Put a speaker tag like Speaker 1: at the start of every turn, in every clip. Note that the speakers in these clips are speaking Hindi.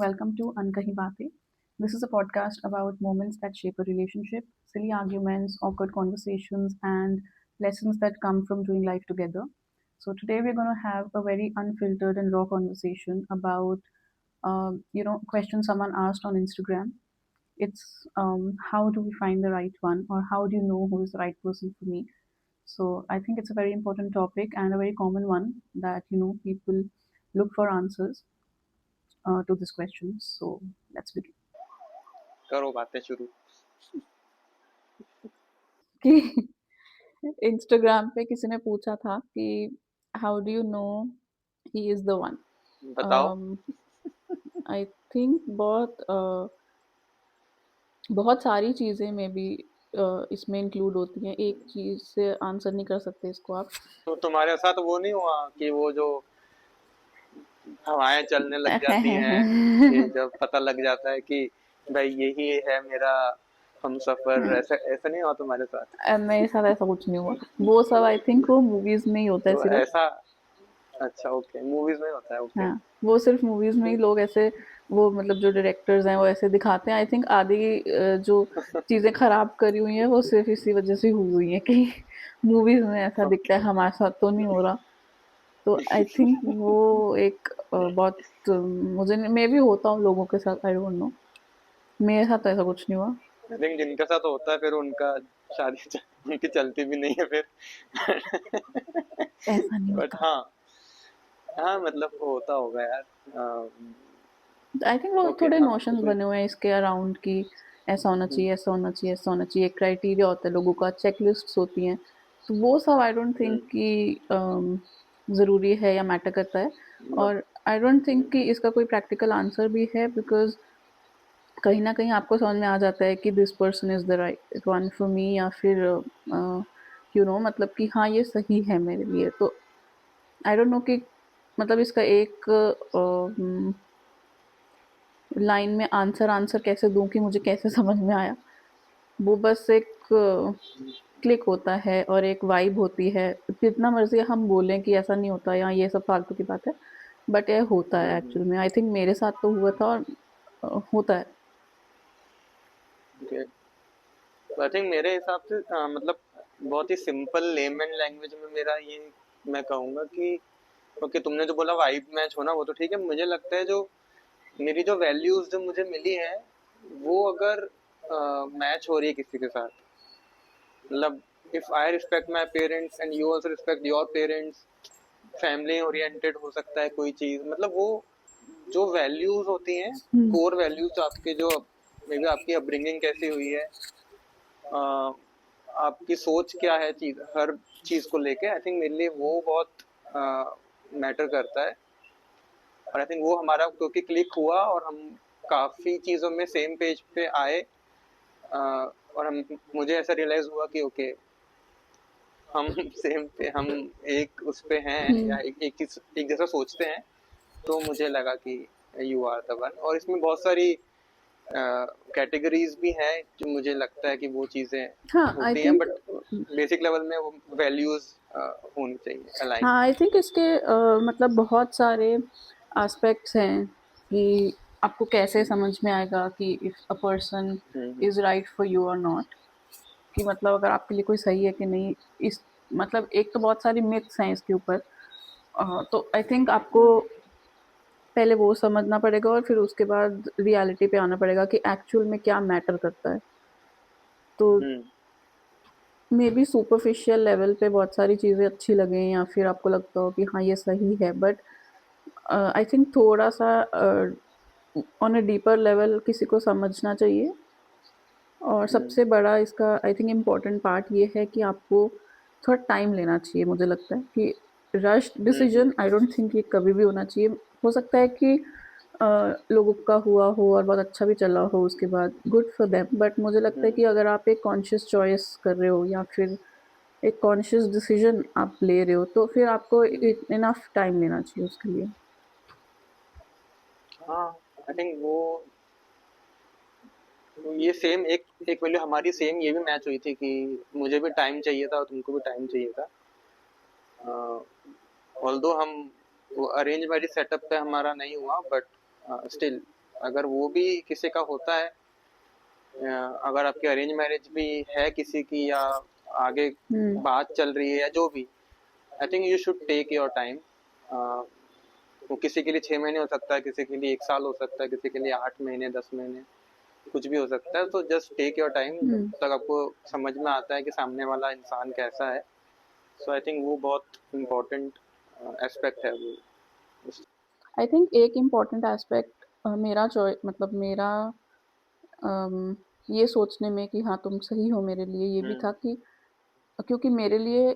Speaker 1: welcome to Ankahi Baatein. This is a podcast about moments that shape a relationship, silly arguments, awkward conversations, and lessons that come from doing life together. So today we're going to have a very unfiltered and raw conversation about, questions someone asked on Instagram. It's how do we find the right one, or how do you know who is the right person for me? So I think it's a very important topic and a very common one that people look for answers to this question. So let's begin.
Speaker 2: करो बातें शुरू।
Speaker 1: कि इंस्टाग्राम पे किसी ने पूछा था कि how do you know he is the one.
Speaker 2: बताओ।
Speaker 1: आई थिंक बहुत सारी चीज़ें में भी इसमें इंक्लूड होती हैं। एक चीज़ से आंसर नहीं कर सकते इसको आप।
Speaker 2: तो तुम्हारे साथ वो नहीं हुआ कि वो जो हवाएं चलने लग जाती हैं कि जब पता लग जाता है कि भाई यही है मेरा हम सफर, ऐसा ऐसा नहीं हुआ तुम्हारे साथ?
Speaker 1: मेरे साथ ऐसा कुछ नहीं हुआ। वो सब आई थिंक वो मूवीज में ही होता है
Speaker 2: तो
Speaker 1: सिर्फ।
Speaker 2: ऐसा अच्छा, ओके, मूवीज में होता है, ओके।
Speaker 1: हाँ, वो सिर्फ मूवीज में ही लोग ऐसे, वो मतलब जो डायरेक्टर्स हैं वो ऐसे दिखाते हैं। आई थिंक आधी जो चीजें खराब करी हुई हैं वो सिर्फ इसी वजह से हुई हुई है कि मूवीज में ऐसा दिखता है, हमारे साथ तो नहीं हो रहा। तो आई थिंक वो एक बहुत मुझे मे भी होता हूँ लोगों के साथ, आई डोंट नो। मेरे साथ तो ऐसा कुछ नहीं हुआ।
Speaker 2: आई थिंक जिनके साथ होता है फिर उनका उनकी चलती भी नहीं है फिर।
Speaker 1: ऐसा नहीं
Speaker 2: बट
Speaker 1: होता।
Speaker 2: हाँ, हाँ मतलब होता होगा यार।
Speaker 1: आई थिंक वो
Speaker 2: ओके,
Speaker 1: थोड़े
Speaker 2: हाँ
Speaker 1: नोशंस
Speaker 2: उसमें
Speaker 1: बने हुए हैं इसके अराउंड कि ऐसा होना चाहिए, ऐसा होना चाहिए, ऐसा होना चाहिए। क्राइटेरिया होता है लोगों का, चेकलिस्ट्स होती हैं। तो वो सब आई डोंट थिंक कि ज़रूरी है या मैटर करता है। और आई डोंट थिंक कि इसका कोई प्रैक्टिकल आंसर भी है, बिकॉज कहीं ना कहीं आपको समझ में आ जाता है कि this person is the right one for me, या फिर मतलब कि हाँ ये सही है मेरे लिए। तो आई डोंट नो कि मतलब इसका एक लाइन में आंसर आंसर कैसे दूं कि मुझे कैसे समझ में आया। वो बस एक क्लिक होता है और एक वाइब होती है। जितना मर्जी हम बोलें कि ऐसा नहीं होता या ये सब फालतू की बात है, बट ये होता है एक्चुअल में। आई थिंक मेरे साथ तो हुआ था और होता है।
Speaker 2: ओके। आई थिंक मेरे हिसाब से मतलब बहुत ही सिंपल लेमन लैंग्वेज में मेरा ये मैं कहूँगा कि ओके, तुमने जो बोला वाइब मैच होना वो तो ठीक है। मुझे लगता है जो मेरी जो वैल्यूज जो मुझे मिली है वो अगर मैच हो रही है किसी के साथ, मतलब if I respect my parents and you also respect your parents, family oriented हो सकता है कोई चीज, मतलब वो जो वैल्यूज होती हैं,
Speaker 1: हम्म।
Speaker 2: कोर वैल्यूज आपके जो मे बी आपकी अपब्रिंगिंग कैसी हुई है, अ, आपकी सोच क्या है चीज हर चीज को लेके, आई थिंक मेरे लिए वो बहुत मैटर करता है। और आई थिंक वो हमारा क्योंकि क्लिक हुआ और हम काफी चीजों में सेम पेज पे आए, और हम मुझे ऐसा रियलाइज हुआ कि ओके हम सेम पे हम एक उस पे हैं
Speaker 1: हम्म।
Speaker 2: या एक जैसा सोचते हैं। तो मुझे लगा कि यू आर द वन। और इसमें बहुत सारी कैटेगरीज भी हैं जो मुझे लगता है कि वो चीजें
Speaker 1: हाँ आई
Speaker 2: होती हैं,
Speaker 1: थिंक।
Speaker 2: बट बेसिक लेवल में वो वैल्यूज होनी चाहिए अलाइन।
Speaker 1: हाँ आई थिंक इसके मतलब बहुत सारे एस्पेक्ट्स हैं कि आपको कैसे समझ में आएगा कि if a person is right for you और नॉट। कि मतलब अगर आपके लिए कोई सही है कि नहीं। इस मतलब एक तो बहुत सारी मिथ्स हैं इसके ऊपर। तो आई थिंक आपको पहले वो समझना पड़ेगा और फिर उसके बाद रियलिटी पे आना पड़ेगा कि एक्चुअल में क्या मैटर करता है। तो मे बी सुपरफिशियल लेवल पे बहुत सारी चीज़ें अच्छी लगें या फिर आपको लगता हो कि हाँ ये सही है, बट आई थिंक थोड़ा सा ऑन अ डीपर लेवल किसी को समझना चाहिए। और सबसे बड़ा इसका आई थिंक इम्पोर्टेंट पार्ट ये है कि आपको थोड़ा टाइम लेना चाहिए। मुझे लगता है कि rush decision I don't think ये कभी भी होना चाहिए। हो सकता है कि लोगों का हुआ हो और बहुत अच्छा भी चला हो उसके बाद, गुड फॉर देम। बट मुझे लगता है कि अगर आप एक कॉन्शियस चॉइस कर रहे हो या फिर एक कॉन्शियस डिसीजन आप ले रहे हो, तो फिर आपको इनफ टाइम लेना चाहिए उसके लिए।
Speaker 2: हाँ, आई थिंक वो ये सेम एक एक वैल्यू हमारी सेम ये भी मैच हुई थी कि मुझे भी टाइम चाहिए था और तुमको भी टाइम चाहिए था। ऑल्दो हम वो अरेंज मैरिज सेटअप पे हमारा नहीं हुआ, बट स्टिल अगर वो भी किसी का होता है, अगर आपकी अरेंज मैरिज भी है किसी की, या आगे
Speaker 1: हम्म।
Speaker 2: बात चल रही है या जो भी, I think you should take your time. वो किसी के लिए 6 महीने हो सकता है, किसी के लिए 1 साल हो सकता है, किसी के लिए 8 महीने, 10 महीने, कुछ भी हो सकता है। तो जस्ट टेक योर टाइम, जब
Speaker 1: हम्म।
Speaker 2: तक आपको समझ में आता है कि सामने वाला इंसान कैसा है। सो आई थिंक वो बहुत इम्पोर्टेंट एस्पेक्ट है वो।
Speaker 1: आई थिंक एक इम्पॉर्टेंट एस्पेक्ट मेरा मतलब मेरा अम, ये सोचने में कि हाँ तुम सही हो मेरे लिए, ये भी
Speaker 2: हम्म
Speaker 1: था कि क्योंकि मेरे लिए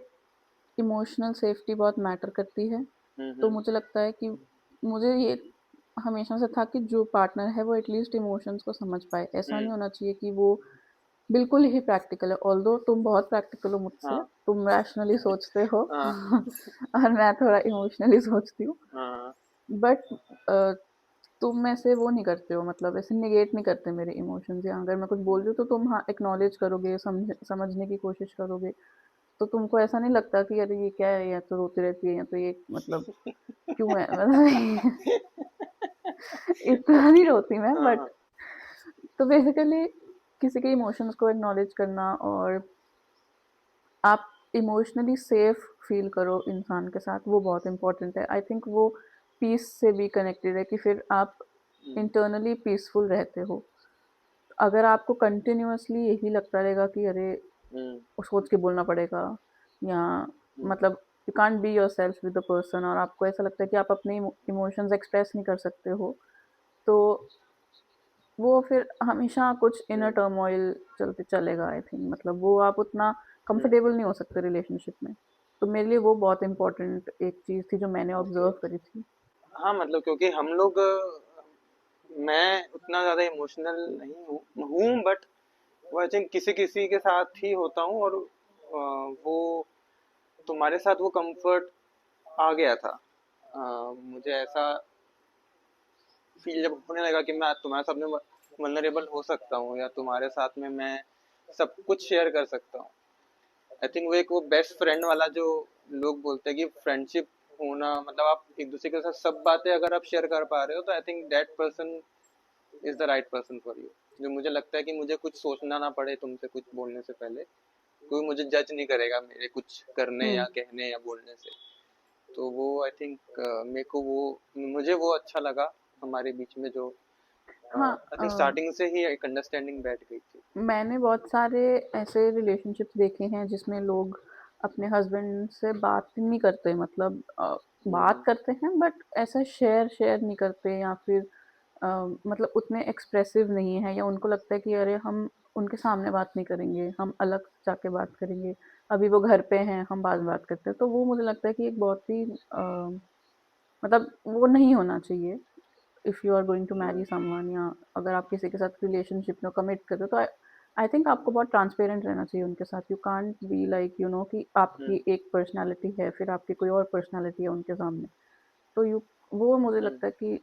Speaker 1: इमोशनल सेफ्टी बहुत मैटर करती है। तो
Speaker 2: हम्म
Speaker 1: मुझे लगता है कि मुझे ये हमेशा से था कि जो पार्टनर है वो एटलीस्ट इमोशंस को समझ पाए। ऐसा
Speaker 2: हम्म।
Speaker 1: नहीं होना चाहिए कि वो बिल्कुल ही प्रैक्टिकल है। ऑल्दो तुम बहुत प्रैक्टिकल हो मुझसे,
Speaker 2: हाँ
Speaker 1: तुम रैशनली सोचते हो
Speaker 2: हाँ
Speaker 1: और मैं थोड़ा इमोशनली सोचती हूँ।
Speaker 2: हाँ।
Speaker 1: बट तुम ऐसे वो नहीं करते हो, मतलब ऐसे निगेट नहीं करते मेरे इमोशंस, या अगर मैं कुछ बोल रही हूँ तो तुम हाँ एक्नॉलेज करोगे, समझने की कोशिश करोगे। तो तुमको ऐसा नहीं लगता कि अरे ये क्या है, या तो रोती रहती है, या तो ये मतलब क्यों है, मतलब इतना नहीं रोती मैं,
Speaker 2: हाँ
Speaker 1: बट
Speaker 2: हाँ।
Speaker 1: तो बेसिकली किसी के इमोशंस को एक्नॉलेज करना, और आप इमोशनली सेफ फील करो इंसान के साथ, वो बहुत इंपॉर्टेंट है। आई थिंक वो पीस से भी कनेक्टेड है कि फिर आप
Speaker 2: हम्म
Speaker 1: इंटरनली पीसफुल रहते हो। अगर आपको कंटिन्यूअसली यही लगता रहेगा कि अरे
Speaker 2: हम्म
Speaker 1: सोच के बोलना पड़ेगा, या
Speaker 2: हम्म
Speaker 1: मतलब you can't be your self with the person, और आपको ऐसा लगता है कि आप अपने इमोशंस एक्सप्रेस नहीं कर सकते हो, तो वो फिर हमेशा कुछ इनर
Speaker 2: हम्म
Speaker 1: टर्मोइल चलते चलेगा। आई थिंक मतलब वो आप उतना
Speaker 2: हम्म।
Speaker 1: कंफर्टेबल नहीं हो सकते रिलेशनशिप में। तो मेरे लिए वो बहुत इंपॉर्टेंट एक चीज़ थी जो मैंने
Speaker 2: ओके।
Speaker 1: ऑब्जर्व करी थी।
Speaker 2: हाँ मतलब क्योंकि हम लोग, मैं उतना ज्यादा इमोशनल नहीं हूँ बट वो आई थिंक किसी किसी के साथ ही होता हूँ, और वो तुम्हारे साथ वो कंफर्ट आ गया था। मुझे ऐसा फील जब होने लगा कि मैं तुम्हारे साथ में वल्नरेबल हो सकता हूँ, या तुम्हारे साथ में मैं सब कुछ शेयर कर सकता हूँ। आई थिंक वो बेस्ट फ्रेंड वाला जो लोग बोलते हैं कि फ्रेंडशिप होना मतलब आप एक दूसरे के साथ सब बातें अगर आप शेयर कर पा रहे हो, तो I think that person is the right person for you. जो मुझे लगता है कि मुझे कुछ सोचना ना पड़े तुमसे कुछ बोलने से पहले, कोई मुझे जज नहीं करेगा मेरे कुछ करने या
Speaker 1: हम्म।
Speaker 2: कहने या बोलने से। तो वो आई थिंक मेरे को वो मुझे वो अच्छा लगा हमारे बीच में, जो
Speaker 1: हाँ,
Speaker 2: आई थिंक स्टार्टिंग से ही एक अंडरस्टैंडिंग बैठ गई थी।
Speaker 1: मैंने बहुत सारे ऐसे रिलेशनशिप्स देखे हैं जिसमें लोग अपने हस्बैंड से बात नहीं करते, मतलब बात
Speaker 2: हम्म
Speaker 1: करते हैं बट ऐसा शेयर शेयर नहीं करते, या फिर अ, मतलब उतने एक्सप्रेसिव नहीं है, या उनको लगता है कि अरे हम उनके सामने बात नहीं करेंगे, हम अलग जाके बात करेंगे, अभी वो घर पे हैं हम बाद में बात करते हैं। तो वो मुझे लगता है कि एक बहुत ही मतलब वो नहीं होना चाहिए। If you are going to marry someone, या अगर आप किसी के साथ रिलेशनशिप में कमिट कर रहे हो, तो आई थिंक आपको बहुत ट्रांसपेरेंट रहना चाहिए उनके साथ। You can't be like you know कि
Speaker 2: हम्म
Speaker 1: आपकी एक पर्सनालिटी है, फिर आपकी कोई और पर्सनालिटी है उनके सामने। तो यू वो मुझे
Speaker 2: हम्म
Speaker 1: लगता है कि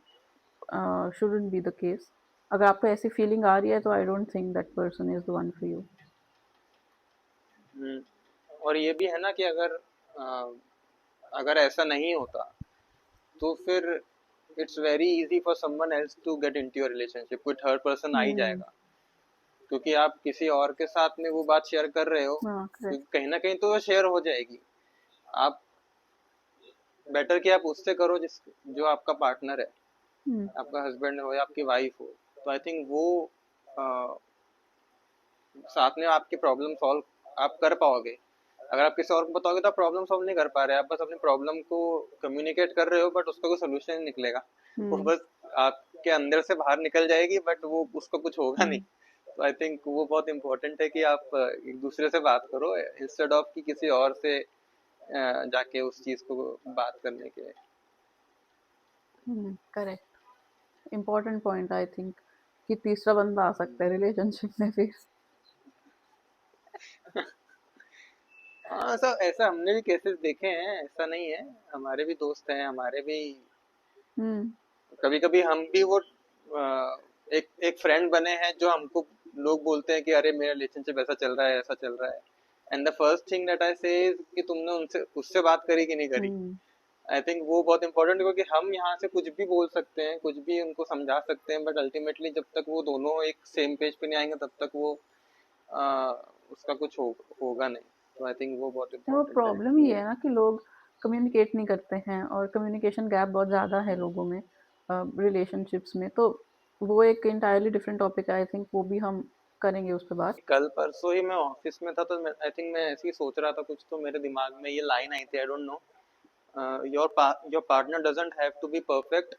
Speaker 1: शुडंट बी द केस। अगर आपको ऐसी फीलिंग आ रही है तो I don't think that person is the one for you.
Speaker 2: Hmm. और ये भी है ना कि अगर ऐसा नहीं होता, तो फिर it's very easy for someone else to get into your relationship. कोई थर्ड पर्सन आ ही
Speaker 1: हम्म।
Speaker 2: जाएगा, क्योंकि आप किसी और के साथ में वो बात शेयर कर रहे हो,
Speaker 1: हाँ, करेक्ट।
Speaker 2: क्योंकि कहीं ना कहीं तो वो शेयर हो जाएगी। आप बेटर कि आप उससे करो जिस जो आपका पार्टनर है,
Speaker 1: हम्म।
Speaker 2: आपका हस्बैंड हो या आपकी वाइफ हो। तो आई थिंक वो अ, साथ में आपकी प्रॉब्लम सॉल्व आप कर पाओगे। अगर आप किसी और को बताओगे तो आप प्रॉब्लम सॉल्व नहीं कर पा रहे, आप बस अपनी प्रॉब्लम को कम्युनिकेट कर रहे हो, बट उसका कोई सोल्यूशन नहीं निकलेगा। वो
Speaker 1: हम्म।
Speaker 2: बस आपके अंदर से बाहर निकल जाएगी, बट वो उसका कुछ होगा नहीं।
Speaker 1: हम्म।
Speaker 2: तो आई थिंक वो बहुत इंपॉर्टेंट है कि आप एक दूसरे से बात करो, इंस्टेड ऑफ कि किसी और से जाके उस चीज को बात करने के।
Speaker 1: Correct. Important point I think कि तीसरा बंदा आ सकता है रिलेशनशिप में फिर।
Speaker 2: हाँ, ऐसा ऐसा हमने भी केसेस देखे हैं, ऐसा नहीं है। हमारे भी दोस्त हैं, हमारे भी
Speaker 1: हम्म।
Speaker 2: कभी कभी हम भी वो एक एक फ्रेंड बने हैं जो हमको लोग बोलते हैं कि अरे मेरा रिलेशनशिप ऐसा चल रहा है, ऐसा चल रहा है। And the first thing that I से इज कि तुमने उनसे उससे बात करी कि नहीं करी।
Speaker 1: हम्म।
Speaker 2: आई थिंक वो बहुत इंपॉर्टेंट है, क्योंकि हम यहाँ से कुछ भी बोल सकते हैं, कुछ भी उनको समझा सकते हैं, बट अल्टीमेटली जब तक वो दोनों एक सेम पेज पे नहीं आएंगे तब तक वो आ, उसका कुछ होगा नहीं। तो आई थिंक वो बहुत
Speaker 1: वो
Speaker 2: इंपॉर्टेंट है
Speaker 1: प्रॉब्लम ही
Speaker 2: कि
Speaker 1: है ना कि लोग कम्युनिकेट नहीं करते हैं और कम्युनिकेशन गैप बहुत ज़्यादा है लोगों में, रिलेशनशिप्स में। तो वो एक इंटायरली डिफरेंट टॉपिक है, आई थिंक वो भी हम करेंगे उस पर बात।
Speaker 2: कल परसों ही मैं ऑफिस में था, तो आई थिंक मैं ऐसे ही सोच रहा था कुछ, तो मेरे दिमाग में ये लाइन आई थी, I don't know, your partner doesn't have to be perfect,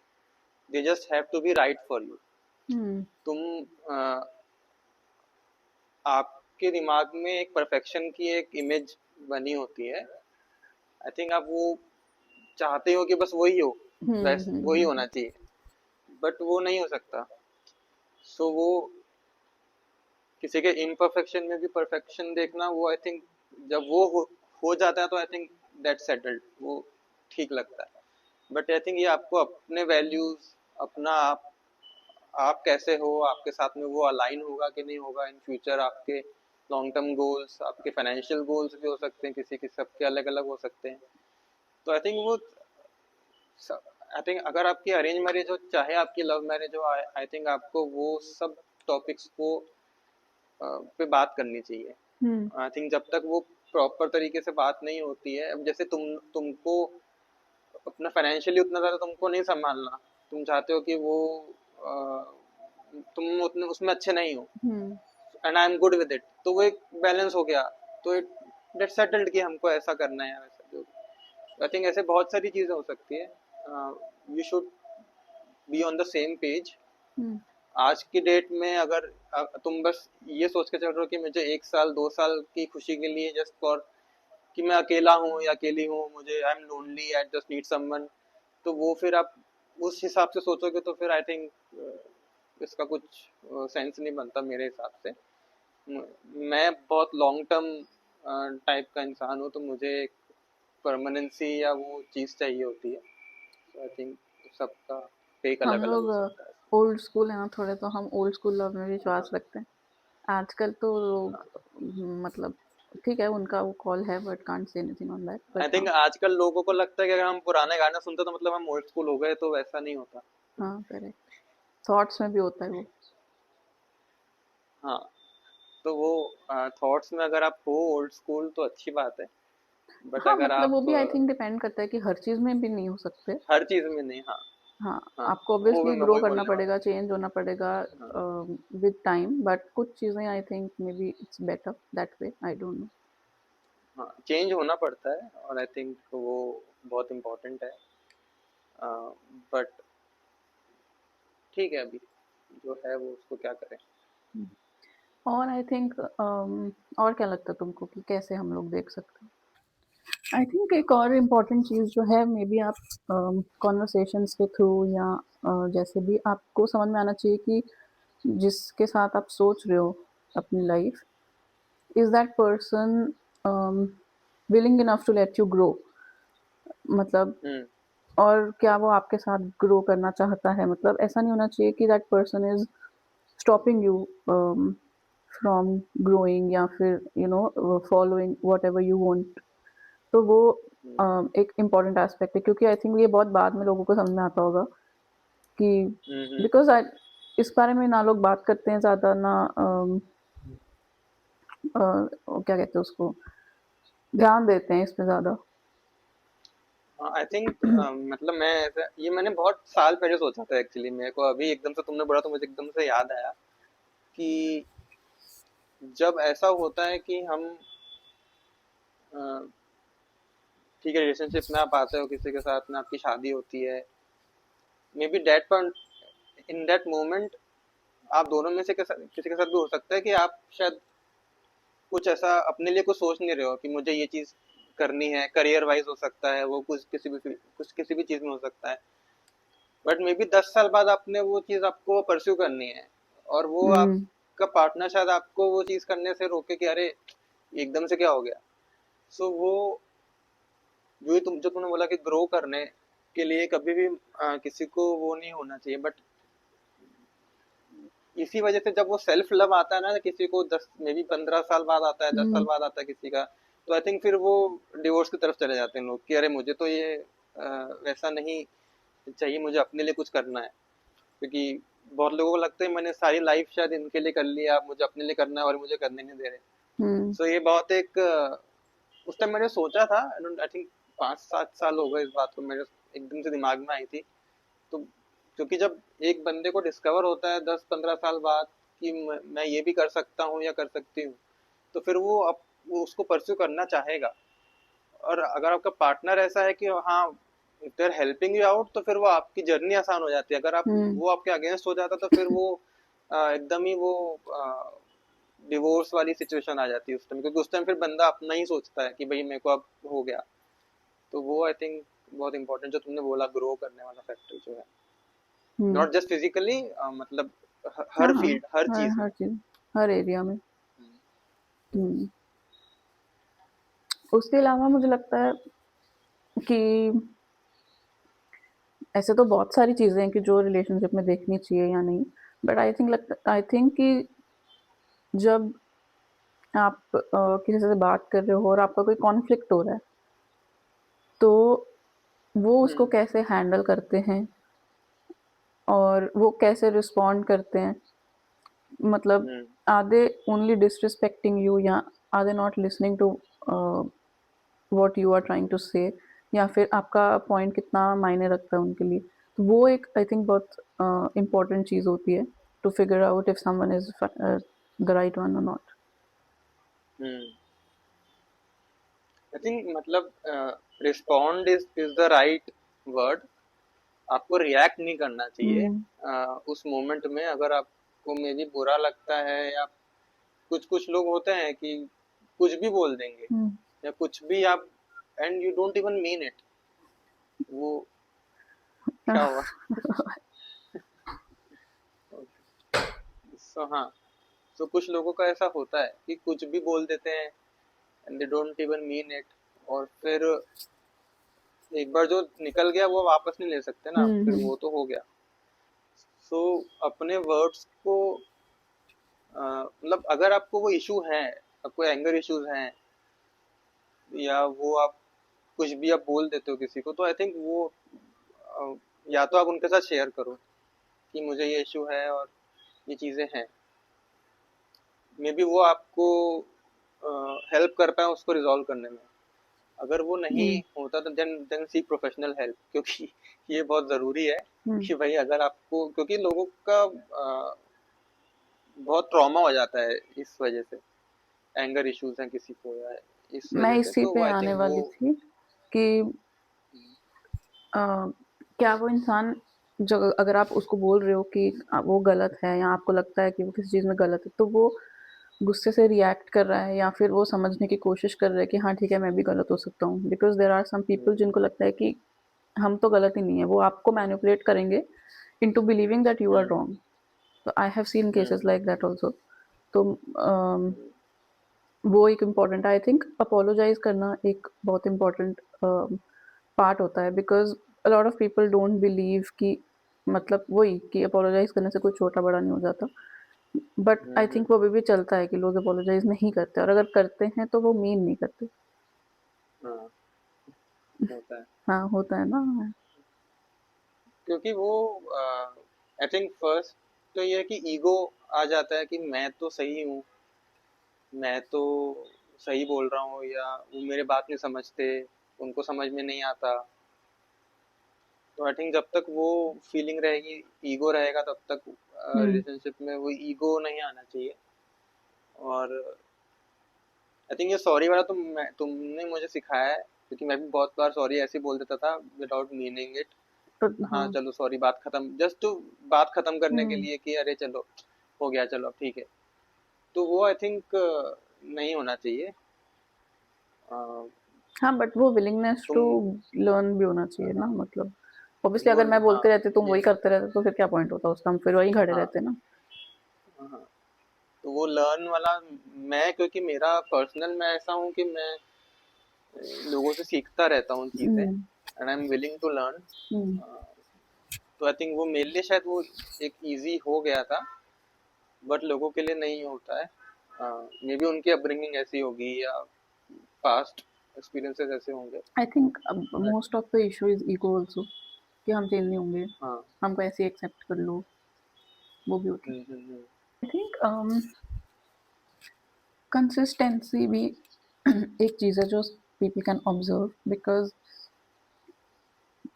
Speaker 2: they just have to be right for you.
Speaker 1: Hmm.
Speaker 2: तुम आपके दिमाग में एक परफेक्शन की एक इमेज बनी होती है, आई थिंक आप वो चाहते हो कि बस वही हो, बस वही होना
Speaker 1: हम्म।
Speaker 2: चाहिए, बट वो नहीं हो सकता। सो वो किसी के इम्परफेक्शन में भी परफेक्शन देखना, वो आई थिंक जब वो हो जाता है तो आई थिंक दैट सेटल्ड, वो ठीक लगता है। बट आई थिंक ये आपको अपने वैल्यूज, अपना आप कैसे हो, आपके साथ में वो अलाइन होगा कि नहीं होगा इन फ्यूचर, आपके लॉन्ग टर्म गोल्स, आपके फाइनेंशियल गोल्स भी हो सकते हैं, किसी के सबके अलग अलग हो सकते हैं। तो आई थिंक वो, आई थिंक अगर आपकी अरेंज मैरिज हो चाहे आपकी लव मैरिज हो, आई थिंक आपको वो सब टॉपिक्स को पे बात करनी चाहिए।
Speaker 1: हम्म।
Speaker 2: आई थिंक जब तक वो प्रॉपर तरीके से बात नहीं होती है, अब जैसे तुमको अपना फाइनेंशियली उतना ज़्यादा तुमको नहीं संभालना, तुम चाहते हो कि वो तुम उतने उसमें अच्छे नहीं हो,
Speaker 1: hmm.
Speaker 2: And I am good with it, तो वो एक बैलेंस हो गया, तो इट गेट सेटल्ड कि हमको ऐसा करना है वैसा जो। आई थिंक ऐसे बहुत सारी चीज़ें हो सकती है, you should be on the same page.
Speaker 1: Hmm.
Speaker 2: आज की डेट में अगर तुम बस ये सोच के चल रहे हो कि मुझे 1 साल 2 साल की खुशी के लिए, जस्ट फॉर कि मैं अकेला हूँ या अकेली हूँ, मुझे I am lonely, I just need someone, तो वो फिर आप उस हिसाब से सोचोगे तो फिर आई थिंक इसका कुछ सेंस नहीं बनता मेरे हिसाब से। मैं बहुत लॉन्ग टर्म टाइप का इंसान हूँ, तो मुझे एक परमानेंसी या वो चीज़ चाहिए होती है। तो आई थिंक सबका टेक
Speaker 1: हम
Speaker 2: अलग अलग
Speaker 1: लोग
Speaker 2: हो सकता है।
Speaker 1: ओल्ड स्कूल हैं ना थोड़े, तो हम ओल्ड स्कूल लव में विश्वास
Speaker 2: हाँ
Speaker 1: रखते हैं। आजकल तो
Speaker 2: हाँ।
Speaker 1: लोग मतलब ठीक है, उनका वो कॉल है, but can't say anything on that,
Speaker 2: I
Speaker 1: but
Speaker 2: think
Speaker 1: हाँ।
Speaker 2: आजकल लोगों को लगता है कि अगर हम पुराने गाने सुनते तो मतलब हम ओल्ड स्कूल हो गए, तो वैसा नहीं होता।
Speaker 1: हाँ, करेक्ट। थॉट्स में भी होता है वो।
Speaker 2: हाँ, तो वो थॉट्स में अगर आप हो ओल्ड स्कूल तो अच्छी बात है, बट
Speaker 1: हाँ,
Speaker 2: अगर
Speaker 1: मतलब वो
Speaker 2: आप
Speaker 1: भी आई थिंक डिपेंड करता है कि हर चीज़ में भी नहीं हो सकते।
Speaker 2: हर चीज में नहीं, हाँ।
Speaker 1: हाँ,
Speaker 2: हाँ,
Speaker 1: आपको
Speaker 2: वो भी
Speaker 1: ऑब्वियसली
Speaker 2: मैं
Speaker 1: ग्रो
Speaker 2: वही
Speaker 1: करना
Speaker 2: बोलने वाला
Speaker 1: पड़ेगा, चेंज होना पड़ेगा
Speaker 2: था।
Speaker 1: विद टाइम, बट कुछ चीज़ें I think may be it's better that way, I don't no.
Speaker 2: हाँ, चेंज होना पड़ता है, और आई थिंक वो बहुत इम्पोर्टेंट है, बट ठीक है, अभी जो है वो उसको क्या करें।
Speaker 1: और आई थिंक और क्या लगता है तुमको कि कैसे हम लोग देख सकते हैं? आई थिंक एक और इम्पोर्टेंट चीज़ जो है, मे बी आप कॉन्वर्सेशंस के थ्रू या जैसे भी आपको समझ में आना चाहिए कि जिसके साथ आप सोच रहे हो अपनी life, is that person willing enough to let you grow, मतलब
Speaker 2: हम्म
Speaker 1: और क्या वो आपके साथ ग्रो करना चाहता है। मतलब ऐसा नहीं होना चाहिए कि that person is stopping you from growing या फिर following what ever you want. तो वो
Speaker 2: हम्म
Speaker 1: एक इम्पॉर्टेंट एस्पेक्ट है, क्योंकि आई थिंक ये बहुत बाद में लोगों को समझ में आता होगा कि
Speaker 2: हम्म।
Speaker 1: बिकॉज आई इस बारे में ना लोग बात करते हैं ज़्यादा ना क्या कहते हैं उसको, ध्यान देते हैं इस पे ज़्यादा।
Speaker 2: हाँ, आई थिंक मतलब मैं ये मैंने बहुत साल पहले सोचा था एक्चुअली, मेरे को अभी एकदम से तुमने बोला तो मुझे एकदम से याद आया कि जब ऐसा होता है कि हम अ, ठीक है, रिलेशनशिप में आप आते हो किसी के साथ में, आपकी शादी होती है, may be date point, in that moment आप दोनों में से किसी के साथ भी हो सकता है कि आप शायद कुछ ऐसा अपने लिए कुछ सोच नहीं रहे हो कि मुझे ये चीज करनी है, करियर वाइज हो सकता है वो, कुछ किसी भी चीज में हो सकता है, बट मे बी 10 साल बाद आपने वो चीज आपको परस्यू करनी है, और वो
Speaker 1: हम्म।
Speaker 2: आपका पार्टनर शायद आपको वो चीज करने से रोके कि अरे एकदम से क्या हो गया। सो वो जो तुमने बोला कि ग्रो करने के लिए कभी भी किसी को वो नहीं होना चाहिए, बट इसी वजह से जब वो सेल्फ लव आता है ना किसी को, 10 मे बी 15 साल बाद आता है, 10 साल
Speaker 1: हम्म।
Speaker 2: बाद आता है किसी का, तो आई थिंक फिर वो डिवोर्स की तरफ चले जाते हैं लोग कि अरे मुझे तो ये वैसा नहीं चाहिए, मुझे अपने लिए कुछ करना है। क्योंकि बहुत लोगों को लगता है मैंने सारी लाइफ शायद इनके लिए कर लिया, अब मुझे अपने लिए करना है और मुझे करने नहीं दे रहे।
Speaker 1: हम्म।
Speaker 2: सो ये बहुत एक उस टाइम मैंने सोचा था, आई थिंक 5-7 साल हो गए इस बात को, मेरे एकदम से दिमाग में आई थी। तो क्योंकि जब एक बंदे को डिस्कवर होता है 10-15 साल बाद कि मैं ये भी कर सकता हूँ या कर सकती हूँ, तो फिर वो उसको परस्यू करना चाहेगा। और अगर आपका पार्टनर ऐसा है कि हाँ if they are helping you out, तो फिर वो आपकी जर्नी आसान हो जाती है। अगर आप
Speaker 1: हम्म।
Speaker 2: वो आपके अगेंस्ट हो जाता तो फिर वो एकदम ही वो डिवोर्स वाली सिचुएशन आ जाती है उस टाइम, क्योंकि उस टाइम फिर बंदा अपना ही सोचता है कि भाई मेरे को अब हो गया। तो वो आई थिंक बहुत इंपॉर्टेंट जो तुमने बोला, ग्रो करने वाला फैक्टर जो है,
Speaker 1: हम्म।
Speaker 2: नॉट जस्ट फिजिकली, मतलब
Speaker 1: हाँ
Speaker 2: हर
Speaker 1: हाँ,
Speaker 2: फील्ड, हर
Speaker 1: हर
Speaker 2: चीज
Speaker 1: हर
Speaker 2: में।
Speaker 1: चीज, हर एरिया में।
Speaker 2: हम्म,
Speaker 1: हम्म। उसके अलावा मुझे लगता है कि ऐसे तो बहुत सारी चीजें हैं कि जो रिलेशनशिप में देखनी चाहिए या नहीं, बट आई थिंक कि जब आप किसी से बात कर रहे हो और आपका कोई कॉन्फ्लिक्ट हो रहा है, तो वो उसको
Speaker 2: हम्म,
Speaker 1: कैसे हैंडल करते हैं और वो कैसे रिस्पॉन्ड करते हैं, मतलब
Speaker 2: hmm,
Speaker 1: are they only disrespecting you, या are they not listening to what you are trying to say, या फिर आपका पॉइंट कितना मायने रखता है उनके लिए। तो वो एक आई थिंक बहुत इम्पोर्टेंट चीज़ होती है to figure out if someone is the right one और नॉट।
Speaker 2: हम्म। आई थिंक मतलब respond is the right word. आपको रिएक्ट नहीं करना चाहिए
Speaker 1: हम्म।
Speaker 2: उस मोमेंट में। अगर आपको मे बी बुरा लगता है, या कुछ कुछ लोग होते हैं कि कुछ भी बोल देंगे,
Speaker 1: हम्म।
Speaker 2: या कुछ भी आप, and you don't even mean it. वो क्या हुआ? सो हाँ, तो कुछ लोगों का ऐसा होता है कि कुछ भी बोल देते हैं and they don't even mean it. और फिर एक बार जो निकल गया वो वापस नहीं ले सकते ना, फिर
Speaker 1: हम्म।
Speaker 2: वो तो हो गया। सो अपने वर्ड्स को मतलब अगर आपको वो इशू है, आपको एंगर इश्यूज हैं, या वो आप कुछ भी आप बोल देते हो किसी को, तो आई थिंक वो अ, या तो आप उनके साथ शेयर करो कि मुझे ये इशू है और ये चीजें हैं। मे बी वो आपको हेल्प कर पाए उसको रिजॉल्व करने में। अगर वो नहीं
Speaker 1: हम्म।
Speaker 2: होता तो देन सीक प्रोफेशनल हेल्प, क्योंकि ये बहुत जरूरी है।
Speaker 1: हम्म।
Speaker 2: कि भाई अगर आपको, क्योंकि लोगों का बहुत ट्रॉमा हो जाता है इस वजह से, एंगर इश्यूज हैं किसी को या इस
Speaker 1: मैं
Speaker 2: वजह से,
Speaker 1: इसी
Speaker 2: तो
Speaker 1: पे
Speaker 2: आई
Speaker 1: आने
Speaker 2: थिंक वो
Speaker 1: वाली थी कि अ, क्या वो इंसान, जो अगर आप उसको बोल रहे हो कि वो गलत है या आपको लगता है कि वो किसी चीज़ में गलत है, तो वो गुस्से से रिएक्ट कर रहा है या फिर वो समझने की कोशिश कर रहा है कि हाँ ठीक है, मैं भी गलत हो सकता हूँ, because there are some people जिनको लगता है कि हम तो गलत ही नहीं है, वो आपको मैनिपुलेट करेंगे into believing that you are
Speaker 2: hmm,
Speaker 1: wrong. तो I have seen cases
Speaker 2: hmm,
Speaker 1: like that also. तो वो एक इम्पॉर्टेंट, आई थिंक अपोलोजाइज करना एक बहुत इम्पॉर्टेंट पार्ट होता है, because a lot of people don't believe कि मतलब वही कि अपोलोजाइज करने से कोई छोटा बड़ा नहीं हो जाता, बट आई
Speaker 2: हम्म,
Speaker 1: थिंक वो अभी भी चलता है कि लोग अपोलोजाइज नहीं करते, और अगर करते हैं तो वो मीन नहीं करते।
Speaker 2: हाँ, होता है।
Speaker 1: हाँ, होता है ना।
Speaker 2: क्योंकि वो आई थिंक फर्स्ट तो ये है कि ईगो आ जाता है कि मैं तो सही हूँ, मैं तो सही बोल रहा हूँ, या वो मेरे बात नहीं समझते, उनको समझ में नहीं आता। तो आई थिंक जब तक वो फीलिंग रहेगी, ईगो रहेगा, तब तक
Speaker 1: हम्म।
Speaker 2: रिलेशनशिप में वो ईगो नहीं आना चाहिए। और आई थिंक ये सॉरी वाला तुमने मुझे सिखाया है, क्योंकि मैं भी बहुत बार सॉरी ऐसे ही बोल देता था विदाउट मीनिंग इट।
Speaker 1: तो
Speaker 2: हाँ
Speaker 1: हाँ।
Speaker 2: चलो सॉरी, बात खत्म, जस्ट टू बात खत्म करने के
Speaker 1: हम्म।
Speaker 2: लिए कि अरे चलो हो गया, चलो अब ठीक है। तो वो आई थिंक नहीं होना चाहिए। अ,
Speaker 1: हाँ, बट वो विलिंगनेस टू
Speaker 2: तुम
Speaker 1: लर्न भी होना चाहिए ना,
Speaker 2: हाँ,
Speaker 1: मतलब ऑब्वियसली
Speaker 2: वो
Speaker 1: अगर मैं
Speaker 2: हाँ
Speaker 1: बोलते रहती तुम
Speaker 2: ये
Speaker 1: वही करते रहते तो फिर क्या पॉइंट होता उसका, हम फिर वही खड़े
Speaker 2: हाँ,
Speaker 1: रहते ना।
Speaker 2: हाँ, तो वो लर्न वाला, मैं क्योंकि मेरा पर्सनल मैं ऐसा हूँ कि मैं लोगों से सीखता रहता हूँ चीजें,
Speaker 1: hmm.
Speaker 2: And I am willing to learn.
Speaker 1: Hmm.
Speaker 2: तो आई थिंक वो मेरे लिए शायद वो एक इजी हो गया था, बट लोगों के लिए नहीं होता है। मे बी उनकी अपब्रिंगिंग ऐसी होगी, या पास्ट, एक्सपीरियंसेस ऐसे होंगे।
Speaker 1: I think
Speaker 2: but
Speaker 1: most of the issue is ego also, कि हम चेंज नहीं होंगे,
Speaker 2: हाँ।
Speaker 1: हमको ऐसे एक्सेप्ट कर लो, वो भी होता
Speaker 2: हम्म।
Speaker 1: है। आई थिंक कंसिस्टेंसी भी एक चीज़ है जो पीपल कैन ऑब्जर्व, बिकॉज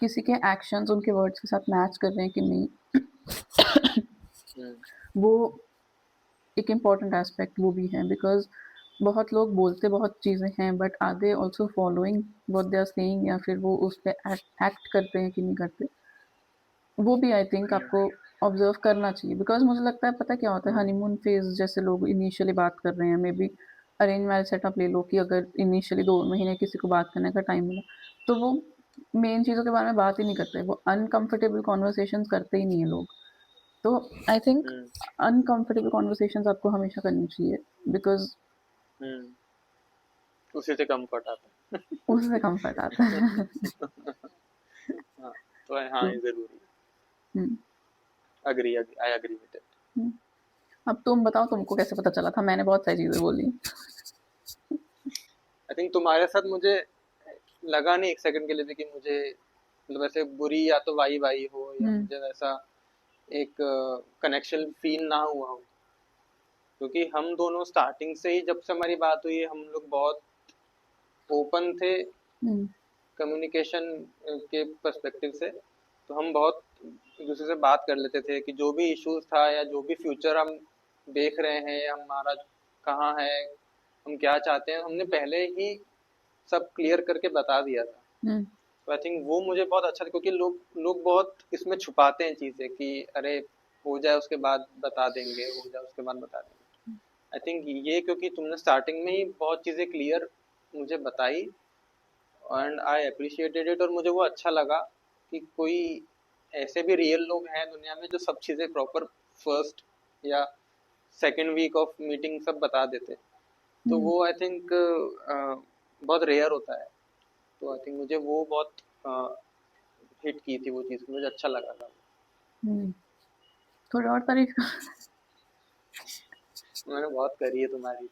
Speaker 1: किसी के एक्शंस उनके वर्ड्स के साथ मैच कर रहे हैं कि नहीं,
Speaker 2: हम्म।
Speaker 1: वो एक इम्पॉर्टेंट एस्पेक्ट वो भी है। बिकॉज बहुत लोग बोलते बहुत चीज़ें हैं, but are they also following what they are saying, या फिर वो उस पर एक्ट करते हैं कि नहीं करते, वो भी आई थिंक
Speaker 2: हम्म।
Speaker 1: आपको ऑब्जर्व करना चाहिए। बिकॉज मुझे लगता है, पता क्या होता है,
Speaker 2: हम्म।
Speaker 1: हनीमून फेज जैसे लोग इनिशियली बात कर रहे हैं, may be arrange marriage setup ले लो, कि अगर इनिशियली 2 महीने किसी को बात करने का टाइम मिला, तो वो मेन चीज़ों के बारे में बात ही नहीं करते, वो अनकंफर्टेबल कॉन्वर्सेशन करते ही नहीं है लोग। तो I think
Speaker 2: hmm.
Speaker 1: Uncomfortable conversation आपको हमेशा करनी चाहिए, बिकॉज
Speaker 2: हम्म। उसी से कंफर्ट आता
Speaker 1: उससे कंफर्ट आता है।
Speaker 2: है। हाँ, तो हाँ,
Speaker 1: तो
Speaker 2: ये जरूरी है।
Speaker 1: Hmm,
Speaker 2: agree, I agree with it.
Speaker 1: Hmm. अब तुम बताओ, तुमको कैसे पता चला था? मैंने बहुत सारी चीज़ें बोली।
Speaker 2: आई थिंक तुम्हारे साथ मुझे लगा नहीं एक सेकंड के लिए भी कि मुझे मतलब ऐसे बुरी या तो वाई वाई हो, या
Speaker 1: हम्म,
Speaker 2: मुझे वैसा एक कनेक्शन फील ना हुआ हो। क्योंकि हम दोनों स्टार्टिंग से ही, जब से हमारी बात हुई है, हम लोग बहुत ओपन थे
Speaker 1: हम्म,
Speaker 2: कम्युनिकेशन के पर्सपेक्टिव से। तो हम बहुत एक दूसरे से बात कर लेते थे कि जो भी इश्यूज था या जो भी फ्यूचर हम देख रहे हैं, या हमारा कहाँ है, हम क्या चाहते हैं, हमने पहले ही सब क्लियर करके बता दिया था।
Speaker 1: हम्म,
Speaker 2: तो आई थिंक वो मुझे बहुत अच्छा था, क्योंकि लोग लोग बहुत इसमें छुपाते हैं चीजें कि अरे हो जाए उसके बाद बता देंगे, हो जाए उसके बाद बता देंगे। आई थिंक ये, क्योंकि तुमने स्टार्टिंग में ही बहुत चीजें क्लियर मुझे बताई, एंड आई अप्रिशिएटेड इट, और मुझे वो अच्छा लगा कि कोई ऐसे भी रियल लोग हैं दुनिया में जो सब चीजें प्रॉपर फर्स्ट या सेकेंड वीक ऑफ मीटिंग सब बता देते हैं। तो
Speaker 1: हम्म,
Speaker 2: वो आई थिंक बहुत रेयर होता है। तो आई थिंक मुझे वो बहुत हिट की थी वो चीज़, मुझे अच्छा लगा था।
Speaker 1: हम्म। थोड़ी और तारीफ
Speaker 2: मैंने बहुत करी है तुम्हारी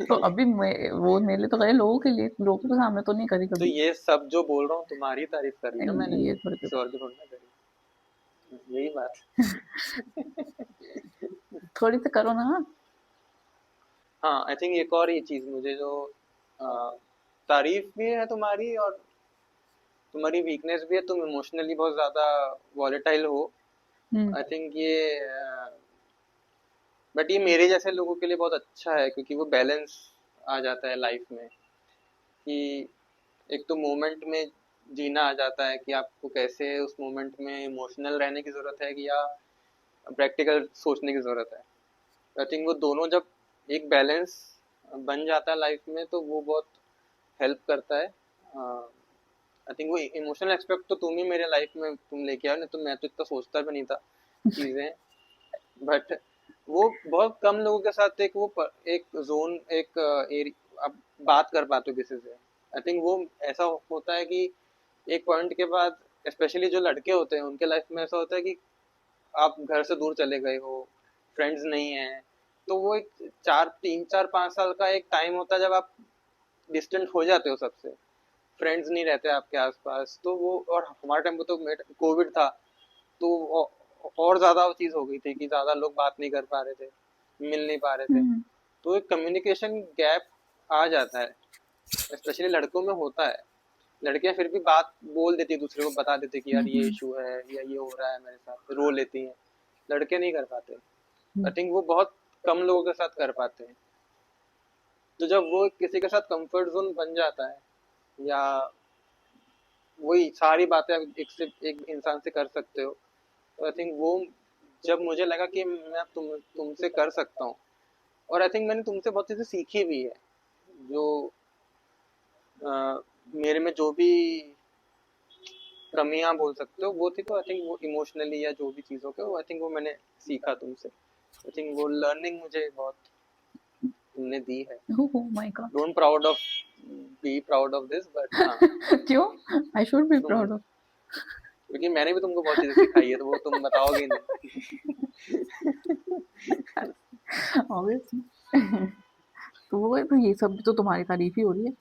Speaker 1: तो अभी वो मेरे लिए तो करे, लोगों के लिए, लोगों के सामने तो नहीं करी
Speaker 2: तो
Speaker 1: कभी।
Speaker 2: ये सब जो बोल रहा हूँ तुम्हारी तारीफ कर रही ना मैंने,
Speaker 1: ये थोड़ी
Speaker 2: किसी और की थोड़ी ना करी, यही बात।
Speaker 1: थोड़ी तो करो ना।
Speaker 2: हाँ, आई थिंक एक और ये चीज मुझे जो अ, तारीफ भी है तुम्हारी, और तुम्हारी वीकनेस भी है, तुम इमोशनली बहुत ज्यादा वॉलेटाइल हो।
Speaker 1: हम्म,
Speaker 2: आई थिंक ये बट ये मेरे जैसे लोगों के लिए बहुत अच्छा है, क्योंकि वो बैलेंस आ जाता है लाइफ में, कि एक तो मोमेंट में जीना आ जाता है कि आपको कैसे उस मोमेंट में इमोशनल रहने की जरूरत है, कि या प्रैक्टिकल सोचने की जरूरत है। आई थिंक वो दोनों जब एक बैलेंस बन जाता है लाइफ में, तो वो बहुत हेल्प करता है। आई थिंक वो इमोशनल एक्सपेक्ट तो तुम ही मेरे लाइफ में तुम लेके आओ, नहीं तो मैं तो इतना सोचता भी नहीं था चीजें। बट वो बहुत कम लोगों के साथ एक एक जोन, एक आप बात कर पाते हो किसी से। आई थिंक वो ऐसा होता है कि एक पॉइंट के बाद, स्पेशली जो लड़के होते हैं उनके लाइफ में ऐसा होता है कि आप घर से दूर चले गए हो, फ्रेंड्स नहीं है, तो वो एक 3 4 5 साल का एक टाइम होता है जब आप डिस्टेंट हो जाते हो सबसे, फ्रेंड्स नहीं रहते आपके आसपास। तो वो, और हमारे टाइम पे तो कोविड था, तो और ज्यादा वो चीज हो गई थी कि ज्यादा लोग बात नहीं कर पा रहे थे, मिल नहीं पा रहे थे।
Speaker 1: हम्म,
Speaker 2: तो एक कम्युनिकेशन गैप आ जाता है, स्पेशली लड़कों में होता है। लड़कियां फिर भी बात बोल देती है, दूसरे को बता देती है कि यार ये
Speaker 1: हम्म,
Speaker 2: इशू है या ये हो रहा है मेरे साथ, रो लेती हैं। लड़के नहीं कर पाते। आई
Speaker 1: हम्म,
Speaker 2: थिंक वो बहुत कम लोगों के साथ कर पाते हैं। तो जब वो किसी के साथ कंफर्ट जोन बन जाता है, या वही सारी बातें आप एक इंसान से कर सकते हो, तो आई थिंक वो, जब मुझे लगा कि मैं तुमसे कर सकता हूँ, और आई थिंक मैंने तुमसे बहुत चीजें सीखी भी है, जो अ, मेरे में जो भी कमियां बोल सकते हो वो थी, तो आई थिंक वो इमोशनली या जो भी चीजों के, वो आई थिंक वो मैंने सीखा तुमसे। आई थिंक वो लर्निंग मुझे बहुत तुमने दी है।
Speaker 1: Oh my God.
Speaker 2: Don't proud of be proud of this, but हाँ,
Speaker 1: क्यों? आई शुड बी
Speaker 2: तुम,
Speaker 1: प्राउड ऑफ।
Speaker 2: क्योंकि मैंने भी तुमको बहुत चीजें सिखाई है, तो वो तुम बताओगे नहीं।
Speaker 1: ऑब्वियसली। तो वो तो ये सब भी तो तुम्हारी तारीफ ही हो रही है।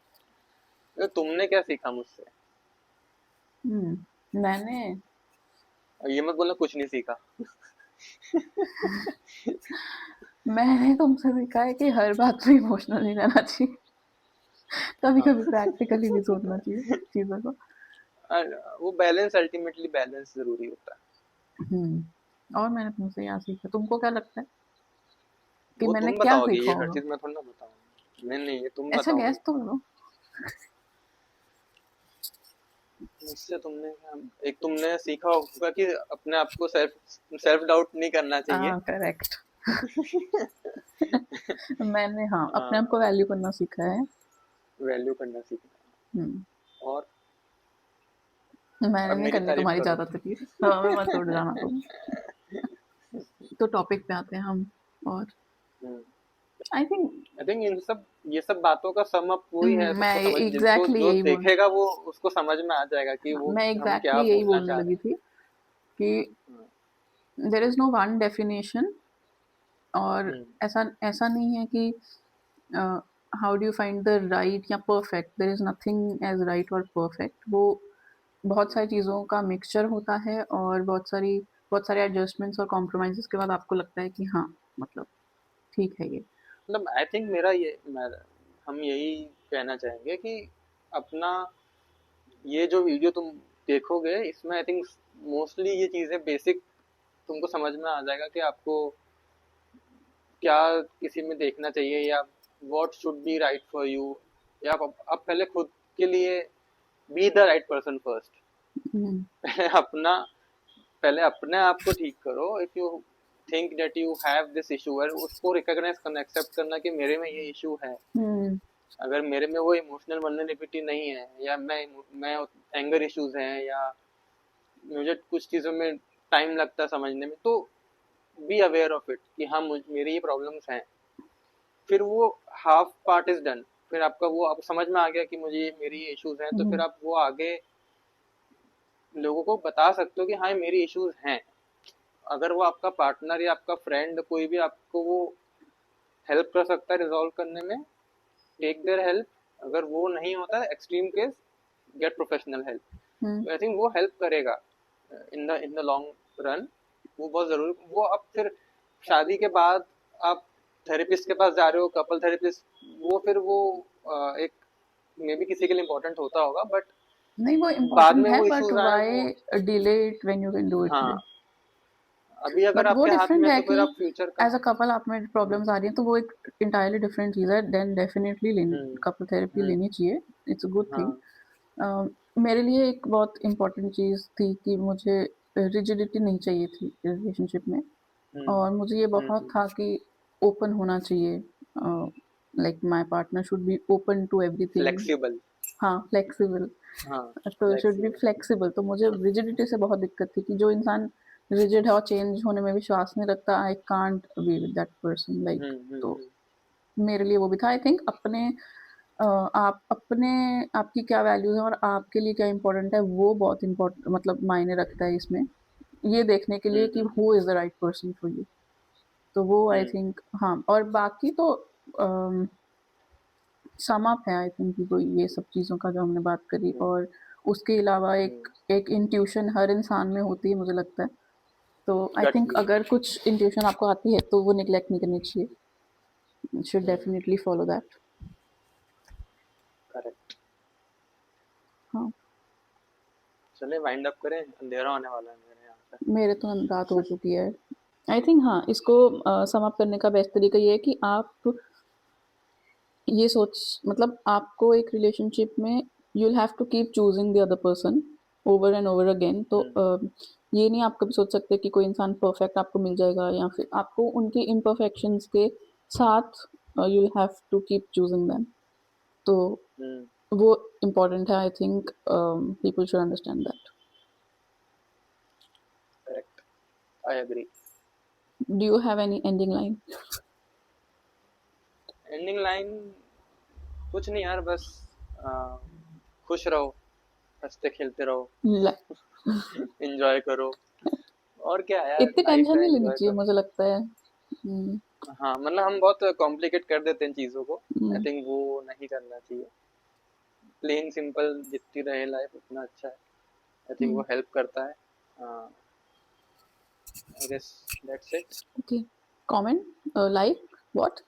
Speaker 2: तो तुमने क्या सीखा मुझसे?
Speaker 1: मैंने
Speaker 2: और ये मत बोलना कुछ नहीं सीखा।
Speaker 1: मैंने तुमसे सीखा है कि हर बात में इमोशनल नहीं रहना चाहिए। कभी
Speaker 2: हाँ।
Speaker 1: कभी प्रैक्टिकली भी सोचना चाहिए चीजों को।
Speaker 2: वो बैलेंस, अल्टीमेटली बैलेंस जरूरी होता है।
Speaker 1: और मैंने तुमसे यहाँ सीखा। तुमको क्या लगता है कि
Speaker 2: वो
Speaker 1: मैंने
Speaker 2: तुम
Speaker 1: क्या
Speaker 2: बताओगे,
Speaker 1: सीखा
Speaker 2: ये हर
Speaker 1: होगा?
Speaker 2: चीज मैं थोड़ा ना बताऊंगा। नहीं नहीं, ये तुम
Speaker 1: ऐसा
Speaker 2: बताओगे।
Speaker 1: गैस तो करो।
Speaker 2: मुझसे तुमने एक तुमने सीखा होगा कि अपने आप को सेल्फ सेल्फ डाउट नहीं करना चाहिए।
Speaker 1: हाँ, करेक्ट। मैंने हाँ अपने आप को
Speaker 2: हाँ,
Speaker 1: वैल्यू करना सीखा है।
Speaker 2: वैल्यू करना सीखना।
Speaker 1: हम्म,
Speaker 2: और
Speaker 1: मैंने
Speaker 2: अब
Speaker 1: नहीं
Speaker 2: मेरी
Speaker 1: करनी
Speaker 2: तारीफ
Speaker 1: तुम्हारी
Speaker 2: करो।
Speaker 1: ज्यादा तारीफ। हाँ, मैं मत उड़ जाना तुम। तो टॉपिक पे आते हैं हम। और I think
Speaker 2: I think in सब ये सब बातों का सम अप वही है,
Speaker 1: मैं
Speaker 2: सबको समझ जिसको
Speaker 1: एग्जैक्टली
Speaker 2: जो
Speaker 1: यही बोल
Speaker 2: देखेगा वो उसको समझ में आ जाएगा कि वो
Speaker 1: मैं
Speaker 2: हम क्या
Speaker 1: एग्जैक्टली यही
Speaker 2: बोलना
Speaker 1: बोलने
Speaker 2: चाह रहे
Speaker 1: लगी थी कि
Speaker 2: हैं।
Speaker 1: There is no one definition. और
Speaker 2: हम्म
Speaker 1: ऐसा ऐसा नहीं है कि how do you find the right या perfect. There is nothing as right और परफेक्ट। वो बहुत सारी चीज़ों का मिक्सचर होता है और बहुत सारे एडजस्टमेंट्स और कॉम्प्रोमाइज़ेस के बाद आपको लगता है कि हाँ, मतलब ठीक है ये।
Speaker 2: मतलब आई थिंक मेरा ये हम यही कहना चाहेंगे कि अपना ये जो वीडियो तुम देखोगे इसमें आई थिंक मोस्टली ये चीजें बेसिक तुमको समझ में आ जाएगा कि आपको क्या किसी में देखना चाहिए, या what should be right for you, या आप पहले खुद के लिए be the right person first.
Speaker 1: हुँ,
Speaker 2: पहले अपना पहले अपने आप को ठीक करो। If you think that you have this issue है, उसको रिकॉग्नाइज करना, एक्सेप्ट करना कि मेरे में ये इशू है।
Speaker 1: हुँ,
Speaker 2: अगर मेरे में वो इमोशनल वल्नरेबिलिटी नहीं है, या मैं एंगर इश्यूज हैं, या मुझे कुछ चीज़ों में टाइम लगता है समझने में, तो बी अवेयर ऑफ इट कि हाँ मेरी ये प्रॉब्लम्स हैं। फिर वो हाफ पार्ट इज डन। फिर आपका वो आप समझ में आ गया कि मुझे मेरी ये इश्यूज हैं, तो
Speaker 1: हुँ,
Speaker 2: फिर आप वो आगे लोगों को बता सकते हो कि हाँ ये मेरी इश्यूज हैं। अगर वो आपका पार्टनर या आपका फ्रेंड कोई भी आपको वो हेल्प कर सकता है रिजॉल्व करने में, टेक देयर हेल्प। अगर वो नहीं होता एक्सट्रीम केस, गेट प्रोफेशनल
Speaker 1: हुँ,
Speaker 2: हेल्प। आई थिंक वो हेल्प करेगा इन द लॉन्ग रन। वो बहुत जरूरी। वो अब फिर शादी के बाद आप थेरेपिस्ट के पास जा रहे हो, कपल थेरेपिस्ट, वो फिर वो एक मे बी किसी के लिए इम्पोर्टेंट होता होगा, बट
Speaker 1: नहीं वो
Speaker 2: बाद
Speaker 1: इम्पोर्टेंट
Speaker 2: में
Speaker 1: है
Speaker 2: वो
Speaker 1: बट
Speaker 2: इश्यूज आए वो।
Speaker 1: Why delay it when you can do it today?
Speaker 2: हाँ, अभी अगर
Speaker 1: बट वो
Speaker 2: आपके हाथ
Speaker 1: डिफरेंट
Speaker 2: में है
Speaker 1: है
Speaker 2: तो
Speaker 1: कि
Speaker 2: फिर आप फ्यूचर का।
Speaker 1: एज अ कपल आप में
Speaker 2: हम्म
Speaker 1: प्रॉब्लम्स आ रही हैं तो वो एक इंटायरली डिफरेंट चीज़ है। देन डेफिनेटली लेनी
Speaker 2: हम्म
Speaker 1: कपल थेरेपी
Speaker 2: हम्म,
Speaker 1: लेनी चाहिए। It's a good thing.
Speaker 2: हाँ।
Speaker 1: मेरे लिए एक बहुत इम्पोर्टेंट चीज़ थी कि मुझे रिजिडिटी नहीं चाहिए थी रिलेशनशिप में।
Speaker 2: हम्म
Speaker 1: और मुझे ये बहुत
Speaker 2: हम्म,
Speaker 1: था कि ओपन होना चाहिए। Like my partner should be open to everything.
Speaker 2: Flexible.
Speaker 1: हाँ, फ्लेक्सिबल।
Speaker 2: हाँ,
Speaker 1: तो शुड बी
Speaker 2: फ्लेक्सिबल।
Speaker 1: फ्लेक्सिबल। तो मुझे रिजिडिटी से बहुत दिक्कत थी कि जो इंसान रिजिड है और चेंज होने में विश्वास नहीं रखता, I can't be with that person like. तो
Speaker 2: हम्म।
Speaker 1: मेरे लिए वो भी था। आई थिंक आप अपने आपकी क्या वैल्यूज है और आपके लिए क्या इम्पोर्टेंट है वो बहुत इम्पोर्टेंट मतलब मायने रखता है इसमें। ये देखने के लिए कि
Speaker 2: hmm.
Speaker 1: Who is the right person for you. तो वो आई
Speaker 2: हम्म
Speaker 1: थिंक हाँ। और बाकी तो सम अप है आई थिंक कि कोई ये सब चीज़ों का जो हमने बात करी।
Speaker 2: हम्म
Speaker 1: और उसके अलावा एक
Speaker 2: हम्म।
Speaker 1: एक इंट्यूशन हर इंसान में होती है मुझे लगता है। तो आई
Speaker 2: गट
Speaker 1: थिंक
Speaker 2: फीलिंग।
Speaker 1: अगर कुछ इंट्यूशन आपको आती है तो वो निगलेक्ट नहीं करनी चाहिए। Should
Speaker 2: hmm,
Speaker 1: definitely follow that.
Speaker 2: Correct.
Speaker 1: हाँ,
Speaker 2: चले वाइंड अप करें, अंधेरा होने वाला है मेरे यहाँ पे।
Speaker 1: मेरे तो रात हो चुकी है। आई थिंक हाँ, इसको सम अप करने का बेस्ट तरीका ये है कि आप ये सोच मतलब आपको एक रिलेशनशिप में you will have to keep choosing the other person over and over again. तो
Speaker 2: हम्म
Speaker 1: ये नहीं आप कभी सोच सकते कि कोई इंसान परफेक्ट आपको मिल जाएगा या फिर आपको उनके इम्परफेक्शंस के साथ you will have to keep choosing them. तो
Speaker 2: हम्म।
Speaker 1: वो इम्पोर्टेंट है। I think people should understand that.
Speaker 2: Correct, I agree.
Speaker 1: Do you have any ending line?
Speaker 2: Ending line कुछ नहीं यार, बस आ, खुश रहो, हंसते खेलते रहो, एंजॉय करो। और क्या यार,
Speaker 1: इतनी
Speaker 2: लाइफ
Speaker 1: टेंशन
Speaker 2: है,
Speaker 1: नहीं लेनी
Speaker 2: एंजॉय
Speaker 1: चाहिए
Speaker 2: करो।
Speaker 1: मुझे लगता है। हम्म,
Speaker 2: हाँ, मतलब हम बहुत कॉम्प्लिकेट कर देते हैं चीजों को। आई
Speaker 1: हम्म,
Speaker 2: थिंक वो नहीं करना चाहिए। प्लेन सिंपल जितनी रहे लाइफ उतना अच्छा है। आई थिंक वो हेल्प करता है। I guess that's it.
Speaker 1: Okay, comment, like, what?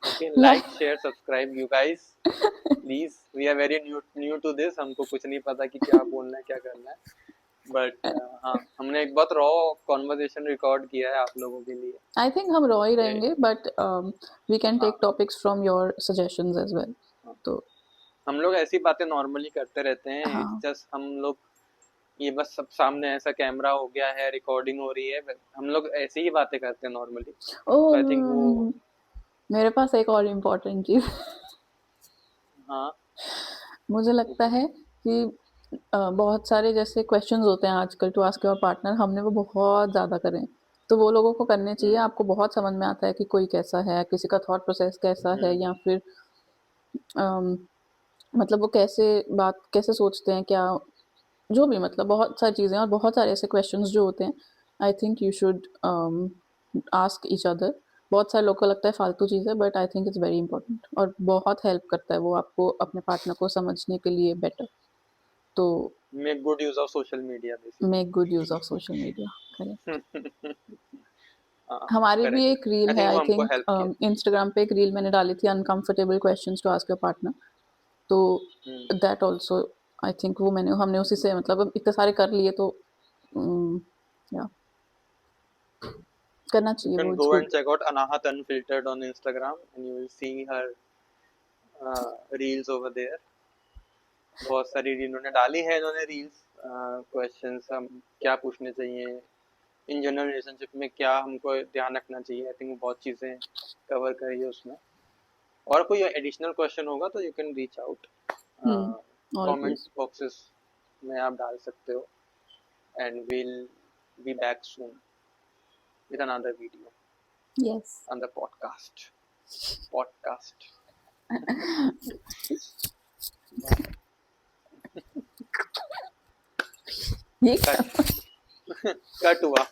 Speaker 2: Okay,
Speaker 1: like.
Speaker 2: Like share subscribe you guys please. We are very new to this, हमको कुछ नहीं पता कि क्या बोलना है क्या करना है। बट हाँ, हमने एक बहुत रॉ कॉन्वर्सेशन रिकॉर्ड किया है आप लोगों के लिए।
Speaker 1: आई थिंक हम रॉ ही
Speaker 2: ओके।
Speaker 1: रहेंगे, बट वी कैन टेक
Speaker 2: हाँ
Speaker 1: topics from your suggestions as well.
Speaker 2: हाँ,
Speaker 1: तो
Speaker 2: हम लोग ऐसी बातें नॉर्मली करते रहते हैं। इट्स
Speaker 1: हाँ।
Speaker 2: जस्ट हम लोग ये बस सब सामने ऐसा कैमरा हो गया है, रिकॉर्डिंग हो रही है, हम लोग ऐसी ही बातें करते हैं नॉर्मली। तो आई थिंक वो
Speaker 1: ओ, मेरे पास एक और इम्पोर्टेंट चीज।
Speaker 2: हाँ
Speaker 1: मुझे लगता
Speaker 2: पूछो।
Speaker 1: है कि बहुत सारे जैसे क्वेश्चंस होते हैं आजकल टू आस्क योर पार्टनर, हमने वो बहुत ज़्यादा करे हैं। तो वो लोगों को करने चाहिए।
Speaker 2: हम्म
Speaker 1: आपको बहुत समझ में आता है कि कोई कैसा है, किसी का थॉट प्रोसेस कैसा है,
Speaker 2: हम्म
Speaker 1: या फिर अम, मतलब वो कैसे बात कैसे सोचते हैं, क्या जो भी, मतलब बहुत सारी चीज़ें और बहुत सारे ऐसे क्वेश्चंस जो होते हैं। आई think you should ask each other. बहुत सारे लोगों को लगता है फालतू चीज़ है, but I think it's very important और बहुत हेल्प करता है वो आपको अपने पार्टनर को समझने के लिए बेटर। तो
Speaker 2: make good use of social media
Speaker 1: make good use of social media. Correct.
Speaker 2: Basically. हाँ
Speaker 1: हमारी भी
Speaker 2: करेक्ट।
Speaker 1: एक रील
Speaker 2: आई
Speaker 1: है,
Speaker 2: थिंक वो
Speaker 1: आई
Speaker 2: हमको
Speaker 1: थिंक
Speaker 2: हेल्प किया।
Speaker 1: इंस्टाग्राम पे एक रील मैंने डाली थी, uncomfortable questions to ask your partner. तो
Speaker 2: hmm
Speaker 1: that also, I think वो मैंने हमने उसी से, मतलब अब इतने सारे कर लिए तो या करना
Speaker 2: You
Speaker 1: चाहिए वो,
Speaker 2: can
Speaker 1: it's
Speaker 2: go
Speaker 1: good.
Speaker 2: and check out Anahat Unfiltered on Instagram and you will see her reels over there. बहुत सारी इन्होंने डाली है, इन्होंने रील्स क्वेश्चंस हम क्या पूछने चाहिए, इन जनरल रिलेशनशिप में क्या हमको ध्यान रखना चाहिए। आई थिंक बहुत चीज़ें कवर करी है उसमें। और कोई एडिशनल क्वेश्चन होगा तो you can reach out, comment
Speaker 1: always.
Speaker 2: Boxes में आप डाल सकते हो। And will be back soon with another video
Speaker 1: yes.
Speaker 2: on the podcast.
Speaker 1: ये
Speaker 2: कट
Speaker 1: क्या?
Speaker 2: कट हुआ।